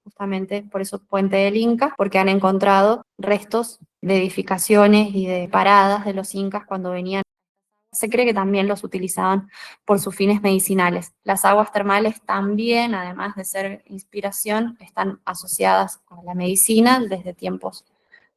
justamente por eso Puente del Inca, porque han encontrado restos de edificaciones y de paradas de los incas cuando venían. Se cree que también los utilizaban por sus fines medicinales. Las aguas termales también, además de ser inspiración, están asociadas a la medicina desde tiempos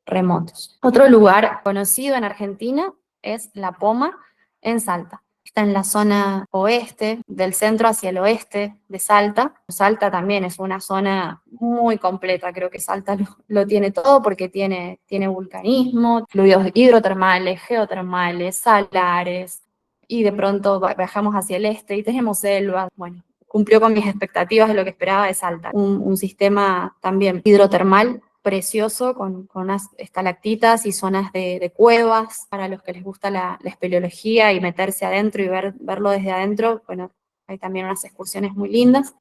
remotos. Otro lugar conocido en Argentina es La Poma, en Salta. Está en la zona oeste, del centro hacia el oeste de Salta. Salta también es una zona muy completa, creo que Salta lo tiene todo porque tiene vulcanismo, fluidos hidrotermales, geotermales, salares, y de pronto bajamos hacia el este y tenemos selvas. Bueno, cumplió con mis expectativas de lo que esperaba de Salta. Un sistema también hidrotermal precioso, con unas estalactitas y zonas de cuevas, para los que les gusta la espeleología y meterse adentro y verlo desde adentro. Bueno, hay también unas excursiones muy lindas.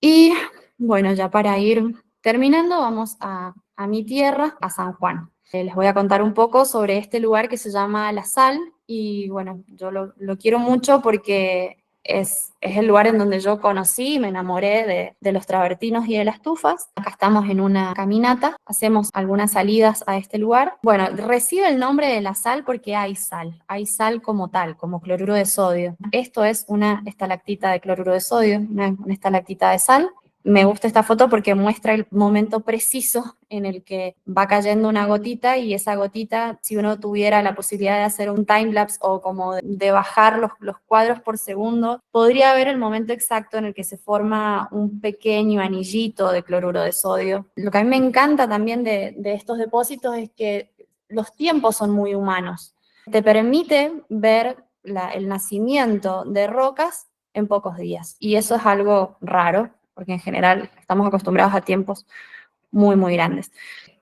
Y bueno, ya para ir terminando, vamos a mi tierra, a San Juan. Les voy a contar un poco sobre este lugar que se llama La Sal, y bueno, yo lo quiero mucho porque es el lugar en donde yo conocí y me enamoré de los travertinos y de las tufas. Acá estamos en una caminata, hacemos algunas salidas a este lugar. Bueno, recibe el nombre de La Sal porque hay sal como tal, como cloruro de sodio. Esto es una estalactita de cloruro de sodio, una estalactita de sal. Me gusta esta foto porque muestra el momento preciso en el que va cayendo una gotita, y esa gotita, si uno tuviera la posibilidad de hacer un timelapse o como de bajar los cuadros por segundo, podría ver el momento exacto en el que se forma un pequeño anillito de cloruro de sodio. Lo que a mí me encanta también de estos depósitos es que los tiempos son muy humanos. Te permite ver el nacimiento de rocas en pocos días, y eso es algo raro porque en general estamos acostumbrados a tiempos muy, muy grandes.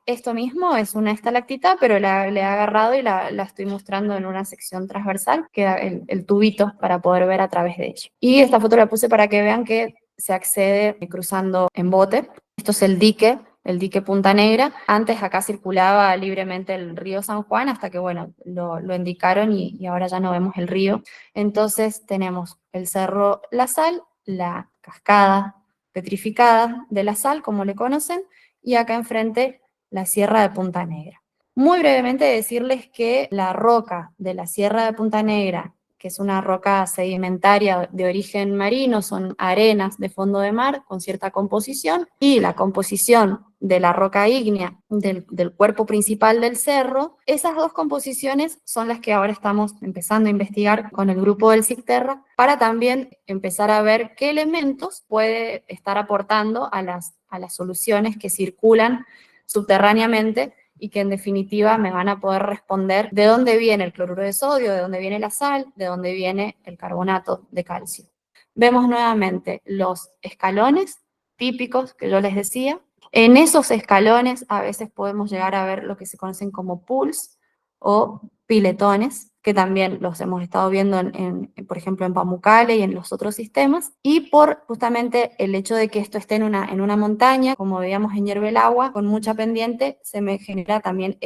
Esto mismo es una estalactita, pero le he agarrado y la estoy mostrando en una sección transversal, queda el tubito para poder ver a través de ella. Y esta foto la puse para que vean que se accede cruzando en bote. Esto es el dique Punta Negra. Antes acá circulaba libremente el río San Juan, hasta que, bueno, lo indicaron y ahora ya no vemos el río. Entonces tenemos el cerro La Sal, la cascada petrificada de La Sal, como le conocen, y acá enfrente la Sierra de Punta Negra. Muy brevemente decirles que la roca de la Sierra de Punta Negra, que es una roca sedimentaria de origen marino, son arenas de fondo de mar con cierta composición, y la composición de la roca ígnea del cuerpo principal del cerro, esas dos composiciones son las que ahora estamos empezando a investigar con el grupo del CICTERRA, para también empezar a ver qué elementos puede estar aportando a las soluciones que circulan subterráneamente, y que en definitiva me van a poder responder de dónde viene el cloruro de sodio, de dónde viene la sal, de dónde viene el carbonato de calcio. Vemos nuevamente los escalones típicos que yo les decía. En esos escalones a veces podemos llegar a ver lo que se conocen como pools o piletones, que también los hemos estado viendo por ejemplo, en Pamukkale y en los otros sistemas, y por justamente el hecho de que esto esté en una montaña, como veíamos en Hierve el Agua, con mucha pendiente, se me genera también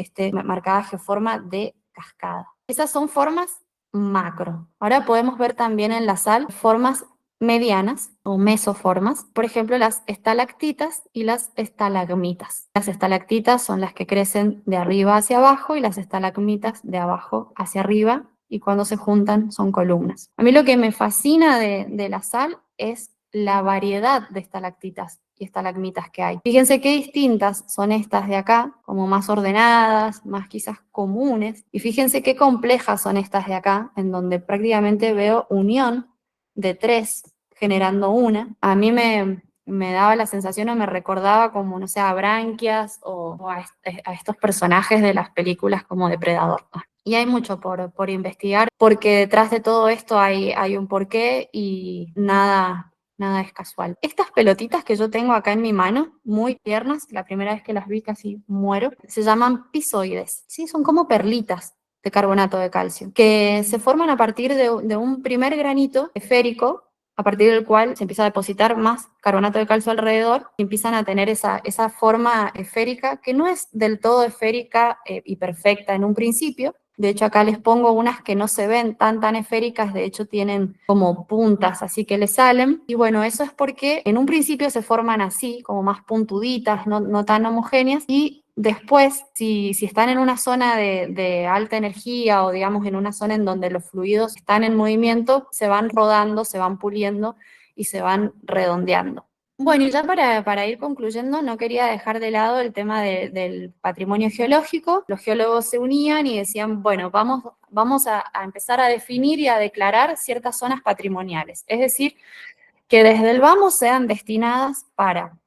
marcada geoforma de cascada. Esas son formas macro. Ahora podemos ver también en la sal formas medianas o mesoformas, por ejemplo las estalactitas y las estalagmitas. Las estalactitas son las que crecen de arriba hacia abajo y las estalagmitas de abajo hacia arriba, y cuando se juntan son columnas. A mí lo que me fascina de la sal es la variedad de estalactitas y estalagmitas que hay. Fíjense qué distintas son estas de acá, como más ordenadas, más quizás comunes, y fíjense qué complejas son estas de acá, en donde prácticamente veo unión de tres generando una. A mí me daba la sensación o me recordaba como, no sé, a Branquias o a estos personajes de las películas como Depredador. Y hay mucho por investigar, porque detrás de todo esto hay un porqué, y nada es casual. Estas pelotitas que yo tengo acá en mi mano, muy tiernas, la primera vez que las vi casi muero, se llaman pisoides. Sí, son como perlitas de carbonato de calcio, que se forman a partir de un primer granito esférico a partir del cual se empieza a depositar más carbonato de calcio alrededor y empiezan a tener esa forma esférica, que no es del todo esférica y perfecta en un principio. De hecho, acá les pongo unas que no se ven tan esféricas, de hecho tienen como puntas así que le salen. Y bueno, eso es porque en un principio se forman así, como más puntuditas, no tan homogéneas, y después, si están en una zona de alta energía o digamos en una zona en donde los fluidos están en movimiento, se van rodando, se van puliendo y se van redondeando. Bueno, y ya para ir concluyendo, no quería dejar de lado el tema del patrimonio geológico. Los geólogos se unían y decían, bueno, vamos a empezar a definir y a declarar ciertas zonas patrimoniales. Es decir, que desde el vamos sean destinadas para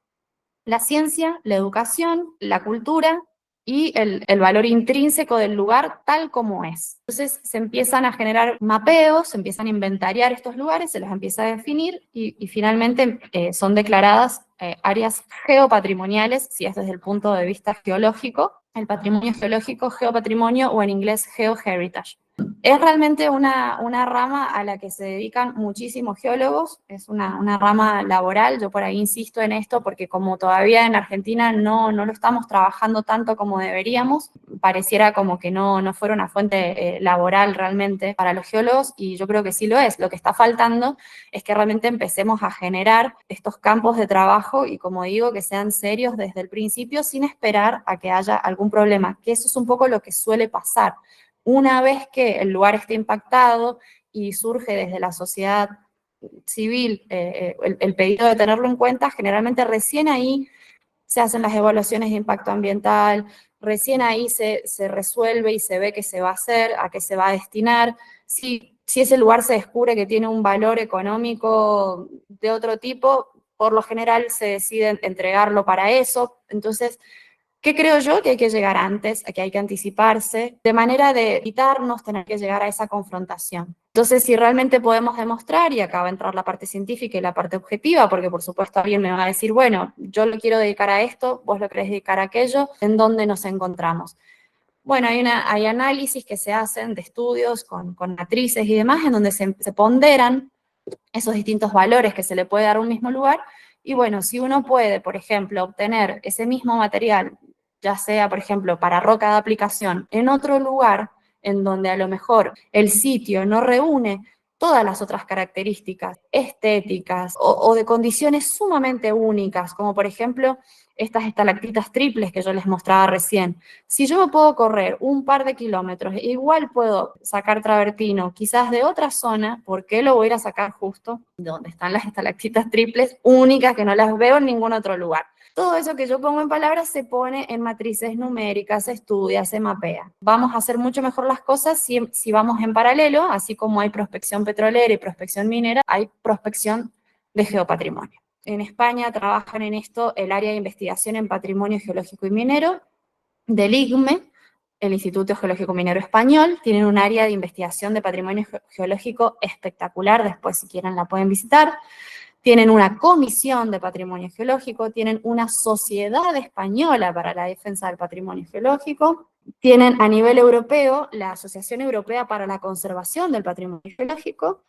la ciencia, la educación, la cultura y el valor intrínseco del lugar tal como es. Entonces se empiezan a generar mapeos, se empiezan a inventariar estos lugares, se los empieza a definir y finalmente son declaradas áreas geopatrimoniales, si es desde el punto de vista geológico, el patrimonio geológico, geopatrimonio o en inglés geoheritage. Es realmente una rama a la que se dedican muchísimos geólogos, es una rama laboral, yo por ahí insisto en esto porque como todavía en Argentina no lo estamos trabajando tanto como deberíamos, pareciera como que no fuera una fuente laboral realmente para los geólogos y yo creo que sí lo es. Lo que está faltando es que realmente empecemos a generar estos campos de trabajo y como digo, que sean serios desde el principio sin esperar a que haya algún problema, que eso es un poco lo que suele pasar. Una vez que el lugar esté impactado y surge desde la sociedad civil el pedido de tenerlo en cuenta, generalmente recién ahí se hacen las evaluaciones de impacto ambiental, recién ahí se resuelve y se ve qué se va a hacer, a qué se va a destinar. Si ese lugar se descubre que tiene un valor económico de otro tipo, por lo general se decide entregarlo para eso. Entonces, ¿qué creo yo? Que hay que llegar antes, que hay que anticiparse, de manera de evitarnos tener que llegar a esa confrontación. Entonces, si realmente podemos demostrar, y acá va a entrar la parte científica y la parte objetiva, porque por supuesto alguien me va a decir, bueno, yo lo quiero dedicar a esto, vos lo querés dedicar a aquello, ¿en dónde nos encontramos? Bueno, hay análisis que se hacen de estudios con matrices y demás, en donde se ponderan esos distintos valores que se le puede dar a un mismo lugar. Y bueno, si uno puede, por ejemplo, obtener ese mismo material, ya sea, por ejemplo, para roca de aplicación, en otro lugar en donde a lo mejor el sitio no reúne todas las otras características estéticas o de condiciones sumamente únicas, como por ejemplo estas estalactitas triples que yo les mostraba recién. Si yo me puedo correr un par de kilómetros, igual puedo sacar travertino, quizás de otra zona, ¿por qué lo voy a ir a sacar justo donde están las estalactitas triples únicas que no las veo en ningún otro lugar? Todo eso que yo pongo en palabras se pone en matrices numéricas, se estudia, se mapea. Vamos a hacer mucho mejor las cosas si vamos en paralelo, así como hay prospección petrolera y prospección minera, hay prospección de geopatrimonio. En España trabajan en esto el área de investigación en patrimonio geológico y minero del IGME, el Instituto Geológico Minero Español. Tienen un área de investigación de patrimonio geológico espectacular, después si quieren la pueden visitar. Tienen una comisión de patrimonio geológico, tienen una sociedad española para la defensa del patrimonio geológico, tienen a nivel europeo la Asociación Europea para la Conservación del Patrimonio Geológico.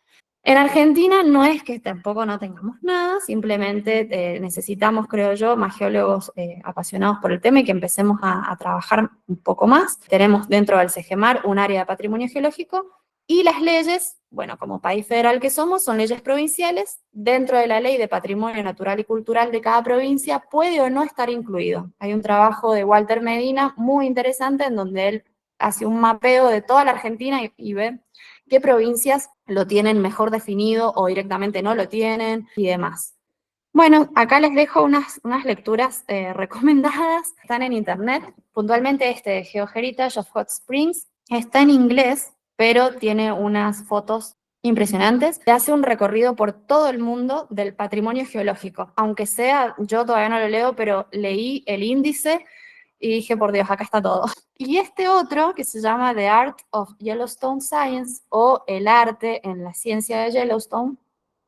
En Argentina no es que tampoco no tengamos nada, simplemente necesitamos, creo yo, más geólogos apasionados por el tema y que empecemos a trabajar un poco más. Tenemos dentro del CEGEMAR un área de patrimonio geológico y las leyes, bueno, como país federal que somos, son leyes provinciales. Dentro de la ley de patrimonio natural y cultural de cada provincia puede o no estar incluido. Hay un trabajo de Walter Medina muy interesante en donde él hace un mapeo de toda la Argentina y ve qué provincias lo tienen mejor definido o directamente no lo tienen y demás. Bueno, acá les dejo unas lecturas recomendadas, están en internet, puntualmente este de GeoHeritage of Hot Springs, está en inglés, pero tiene unas fotos impresionantes. Hace un recorrido por todo el mundo del patrimonio geológico, aunque sea, yo todavía no lo leo, pero leí el índice y dije, por Dios, acá está todo. Y este otro, que se llama The Art of Yellowstone Science, o El arte en la ciencia de Yellowstone,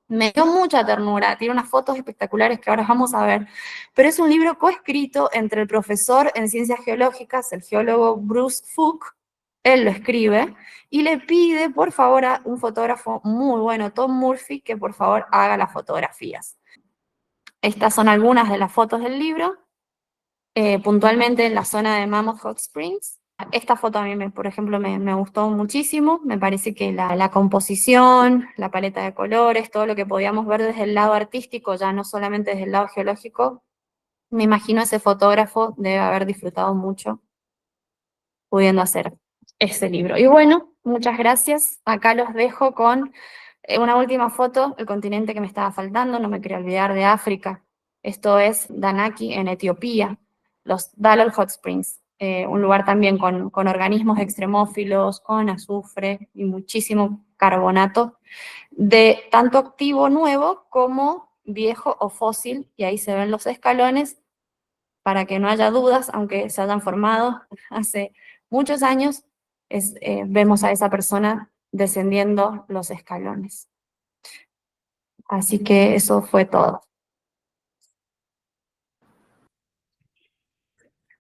me dio mucha ternura, tiene unas fotos espectaculares que ahora vamos a ver, pero es un libro coescrito entre el profesor en ciencias geológicas, el geólogo Bruce Foote, él lo escribe, y le pide por favor a un fotógrafo muy bueno, Tom Murphy, que por favor haga las fotografías. Estas son algunas de las fotos del libro, puntualmente en la zona de Mammoth Hot Springs. Esta foto a mí, por ejemplo, me gustó muchísimo. Me parece que la composición, la paleta de colores, todo lo que podíamos ver desde el lado artístico, ya no solamente desde el lado geológico, me imagino ese fotógrafo debe haber disfrutado mucho pudiendo hacer ese libro. Y bueno, muchas gracias. Acá los dejo con una última foto, el continente que me estaba faltando, no me quería olvidar de África. Esto es Danaki en Etiopía, los Dalol Hot Springs, un lugar también con organismos extremófilos, con azufre y muchísimo carbonato, de tanto activo nuevo como viejo o fósil, y ahí se ven los escalones para que no haya dudas, aunque se hayan formado hace muchos años, vemos a esa persona descendiendo los escalones. Así que eso fue todo.